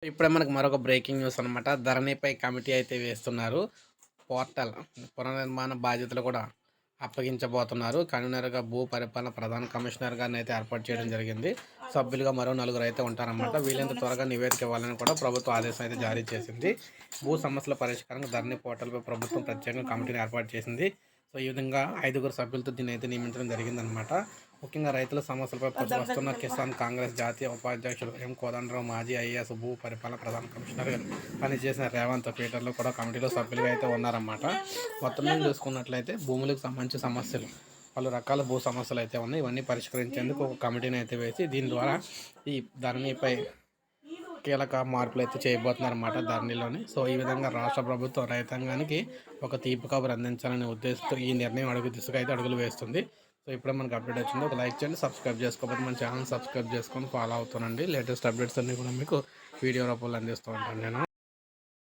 ఇప్పుడే మనకు మరొక బ్రేకింగ్ న్యూస్ అనమాట. ధరణిపై కమిటీ అయితే వేస్తున్నారు. పోర్టల్ పునర్నిర్మాణ బాధ్యతలు కూడా అప్పగించబోతున్నారు. కన్వీనర్‌గా భూ పరిపాలన ప్రధాన కమిషనర్ గారినైతే ఏర్పాటు చేయడం జరిగింది. సభ్యులుగా మరో నలుగురు అయితే ఉంటారన్నమాట. వీలైనంత త్వరగా నివేదిక ఇవ్వాలని కూడా ప్రభుత్వం ఆదేశం అయితే జారీ చేసింది. భూ సమస్యల పరిష్కారానికి ధరణి పోర్టల్‌పై ప్రభుత్వం ప్రత్యేకంగా కమిటీని ఏర్పాటు చేసింది. సో, ఈ విధంగా 5గురు సభ్యులతో దీన్నైతే నియమించడం జరిగిందనమాట. ముఖ్యంగా రైతుల సమస్యలపై వస్తున్న కిసాన్ కాంగ్రెస్ జాతీయ ఉపాధ్యక్షులు ఎం కోదండరాం, మాజీ ఐఏఎస్ భూ పరిపాలన ప్రధాన కమిషనర్‌గా పనిచేసిన రేవంత్ పీటర్లు కూడా కమిటీలో సభ్యులుగా అయితే ఉన్నారన్నమాట. మొత్తం మీద చూసుకున్నట్లయితే భూములకు సంబంధించిన సమస్యలు, పలు రకాల భూ సమస్యలు అయితే ఉన్నాయి. ఇవన్నీ పరిష్కరించేందుకు ఒక కమిటీని అయితే వేసి దీని ద్వారా ఈ ధరణిపై కీలక మార్పులు అయితే చేయబోతున్నారన్నమాట ధరణిలోని. సో, ఈ విధంగా రాష్ట్ర ప్రభుత్వం రైతాంగానికి ఒక తీపి కబురు అందించాలనే ఉద్దేశంతో ఈ నిర్ణయం దిశగా అయితే అడుగులు వేస్తుంది. సో, ఇప్పుడే మనకు అప్డేట్ వచ్చింది. ఒక లైక్ చేయండి, సబ్స్క్రైబ్ చేసుకోకపోతే మన ఛానల్ సబ్స్క్రైబ్ చేసుకొని ఫాలో అవుతానండి. లేటెస్ట్ అప్డేట్స్ అన్నీ కూడా మీకు వీడియో రూపంలో అందిస్తూ ఉంటాను నేను.